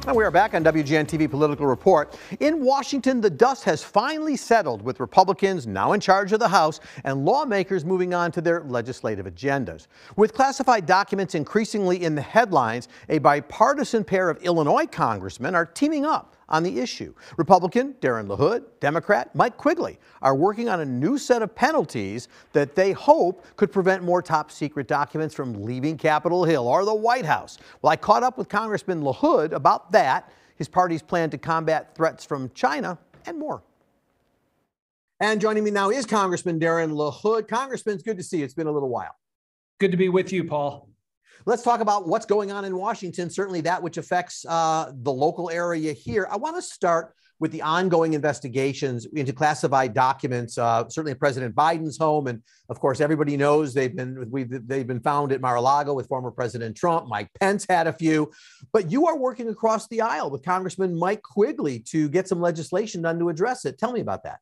And we are back on WGN TV Political Report. In Washington, the dust has finally settled with Republicans now in charge of the House and lawmakers moving on to their legislative agendas. With classified documents increasingly in the headlines, a bipartisan pair of Illinois congressmen are teaming up on the issue. Republican Darren LaHood, Democrat Mike Quigley are working on a new set of penalties that they hope could prevent more top secret documents from leaving Capitol Hill or the White House. Well, I caught up with Congressman LaHood about that, his party's plan to combat threats from China, and more. And joining me now is Congressman Darren LaHood. Congressman, it's good to see you. It's been a little while. Good to be with you, Paul. Let's talk about what's going on in Washington, certainly that which affects the local area here. I want to start with the ongoing investigations into classified documents, certainly at President Biden's home. And of course, everybody knows they've been found at Mar-a-Lago with former President Trump. Mike Pence had a few. But you are working across the aisle with Congressman Mike Quigley to get some legislation done to address it. Tell me about that.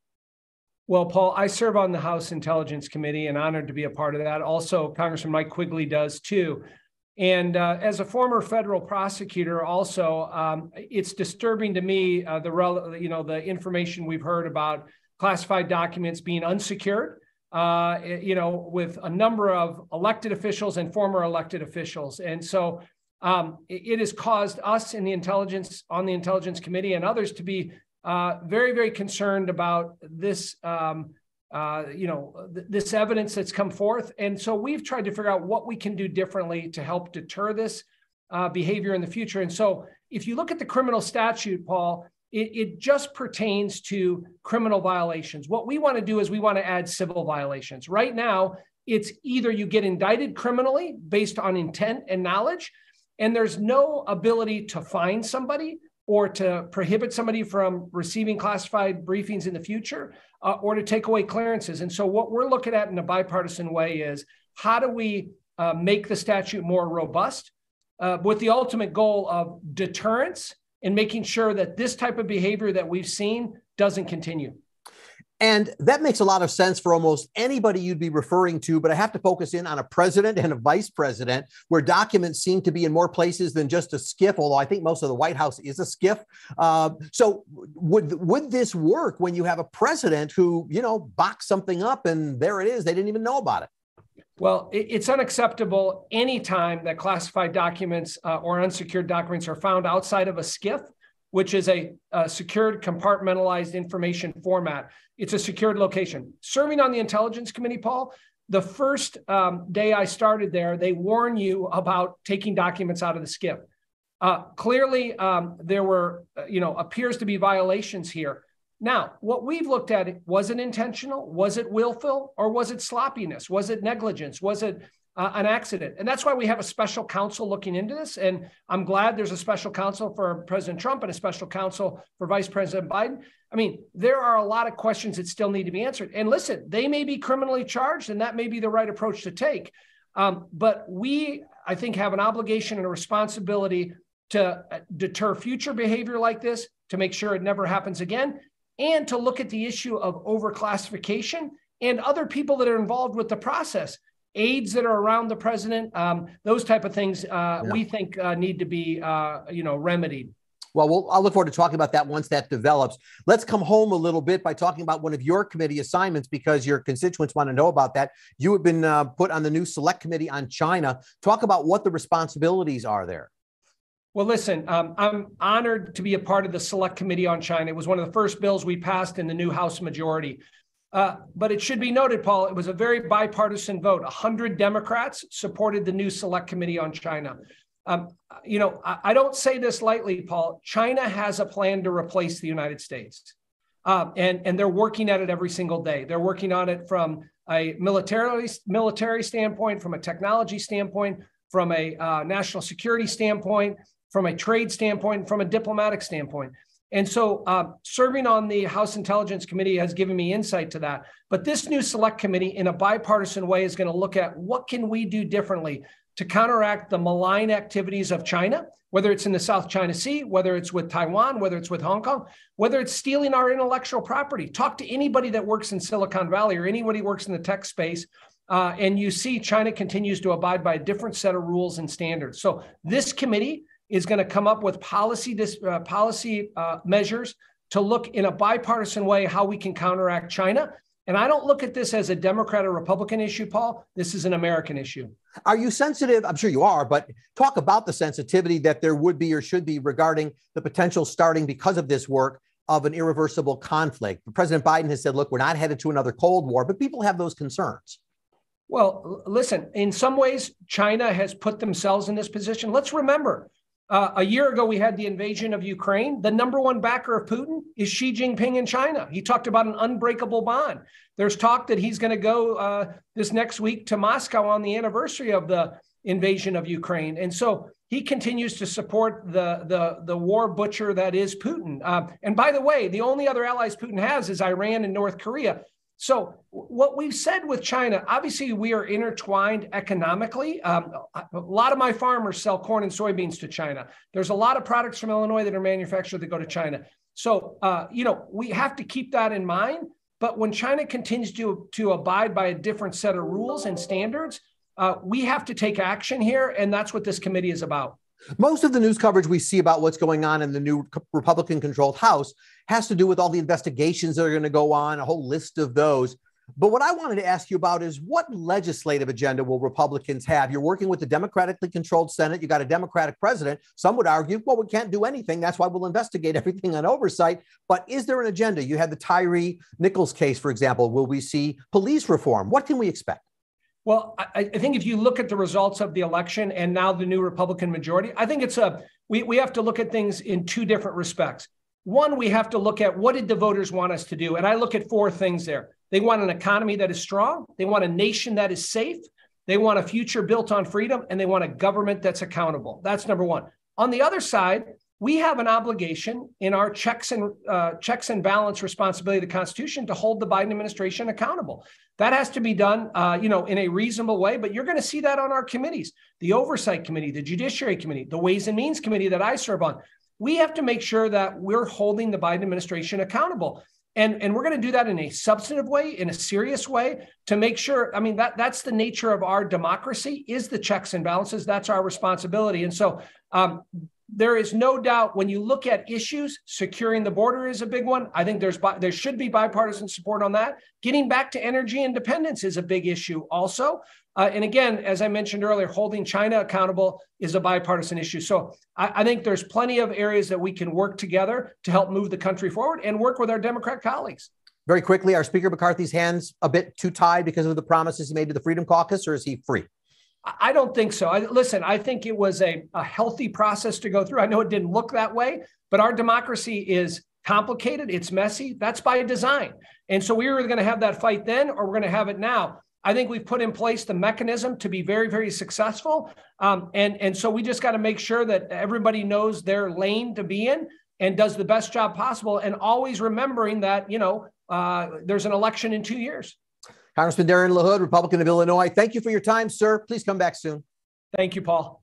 Well, Paul, I serve on the House Intelligence Committee and honored to be a part of that. Also, Congressman Mike Quigley does too. And as a former federal prosecutor, also, it's disturbing to me the information we've heard about classified documents being unsecured, with a number of elected officials and former elected officials. And so it has caused us on the Intelligence Committee and others to be very, very concerned about this. This evidence that's come forth. And so we've tried to figure out what we can do differently to help deter this behavior in the future. And so if you look at the criminal statute, Paul, it just pertains to criminal violations. What we want to do is we want to add civil violations. Right now, it's either you get indicted criminally based on intent and knowledge, and there's no ability to fine somebody or to prohibit somebody from receiving classified briefings in the future, or to take away clearances. And so what we're looking at in a bipartisan way is how do we make the statute more robust with the ultimate goal of deterrence and making sure that this type of behavior that we've seen doesn't continue. And that makes a lot of sense for almost anybody you'd be referring to, but I have to focus in on a president and a vice president where documents seem to be in more places than just a SCIF, although I think most of the White House is a SCIF. So would this work when you have a president who, boxed something up and there it is, they didn't even know about it? Well, it's unacceptable anytime that classified documents or unsecured documents are found outside of a SCIF, which is a secured compartmentalized information format. It's a secured location. Serving on the Intelligence Committee, Paul, the first day I started there, they warn you about taking documents out of the SCIF. Clearly, there were, appears to be violations here. Now, what we've looked at, was it intentional? Was it willful? Or was it sloppiness? Was it negligence? Was it an accident? And that's why we have a special counsel looking into this. And I'm glad there's a special counsel for President Trump and a special counsel for Vice President Biden. I mean, there are a lot of questions that still need to be answered. And listen, they may be criminally charged, and that may be the right approach to take. But we, I think, have an obligation and a responsibility to deter future behavior like this, to make sure it never happens again, and to look at the issue of overclassification and other people that are involved with the process. Aides that are around the president, those type of things we think need to be, remedied. Well, I'll look forward to talking about that once that develops. Let's come home a little bit by talking about one of your committee assignments, because your constituents want to know about that. You have been put on the new Select Committee on China. Talk about what the responsibilities are there. Well, listen, I'm honored to be a part of the Select Committee on China. It was one of the first bills we passed in the new House majority. But it should be noted, Paul, it was a very bipartisan vote. 100 Democrats supported the new Select Committee on China. I don't say this lightly, Paul. China has a plan to replace the United States. And they're working at it every single day. They're working on it from a military standpoint, from a technology standpoint, from a national security standpoint, from a trade standpoint, from a diplomatic standpoint. And so serving on the House Intelligence Committee has given me insight to that. But this new Select Committee in a bipartisan way is going to look at what can we do differently to counteract the malign activities of China, whether it's in the South China Sea, whether it's with Taiwan, whether it's with Hong Kong, whether it's stealing our intellectual property. Talk to anybody that works in Silicon Valley or anybody who works in the tech space, and you see China continues to abide by a different set of rules and standards. So this committee is going to come up with policy measures to look in a bipartisan way how we can counteract China. And I don't look at this as a Democrat or Republican issue, Paul. This is an American issue. Are you sensitive? I'm sure you are, but talk about the sensitivity that there would be or should be regarding the potential starting, because of this work, of an irreversible conflict. President Biden has said, look, we're not headed to another Cold War, but people have those concerns. Well, listen, in some ways, China has put themselves in this position. Let's remember, a year ago, we had the invasion of Ukraine. The number one backer of Putin is Xi Jinping in China. He talked about an unbreakable bond. There's talk that he's going to go this next week to Moscow on the anniversary of the invasion of Ukraine. And so he continues to support the war butcher that is Putin. And by the way, the only other allies Putin has is Iran and North Korea. So what we've said with China, obviously we are intertwined economically. A lot of my farmers sell corn and soybeans to China. There's a lot of products from Illinois that are manufactured that go to China. So, we have to keep that in mind. But when China continues to abide by a different set of rules and standards, we have to take action here. And that's what this committee is about. Most of the news coverage we see about what's going on in the new Republican-controlled House has to do with all the investigations that are going to go on, a whole list of those. But what I wanted to ask you about is, what legislative agenda will Republicans have? You're working with the democratically controlled Senate. You got a Democratic president. Some would argue, well, we can't do anything. That's why we'll investigate everything on oversight. But is there an agenda? You had the Tyree Nichols case, for example. Will we see police reform? What can we expect? Well, I think if you look at the results of the election and now the new Republican majority, I think we have to look at things in two different respects. One, we have to look at what did the voters want us to do? And I look at four things there. They want an economy that is strong. They want a nation that is safe. They want a future built on freedom, and they want a government that's accountable. That's number one. On the other side, we have an obligation in our checks and balance responsibility of the Constitution to hold the Biden administration accountable. That has to be done, in a reasonable way. But you're going to see that on our committees, the Oversight Committee, the Judiciary Committee, the Ways and Means Committee that I serve on. We have to make sure that we're holding the Biden administration accountable. And we're going to do that in a substantive way, in a serious way, to make sure, that's the nature of our democracy, is the checks and balances. That's our responsibility. And so there is no doubt, when you look at issues, securing the border is a big one. I think there should be bipartisan support on that. Getting back to energy independence is a big issue also. And again, as I mentioned earlier, holding China accountable is a bipartisan issue. So I think there's plenty of areas that we can work together to help move the country forward and work with our Democrat colleagues. Very quickly, are Speaker McCarthy's hands a bit too tied because of the promises he made to the Freedom Caucus, or is he free? I don't think so. I think it was a healthy process to go through. I know it didn't look that way, but our democracy is complicated. It's messy. That's by design. And so we were going to have that fight then, or we're going to have it now. I think we've put in place the mechanism to be very, very successful. And so we just got to make sure that everybody knows their lane to be in and does the best job possible. And always remembering that, there's an election in 2 years. Congressman Darren LaHood, Republican of Illinois. Thank you for your time, sir. Please come back soon. Thank you, Paul.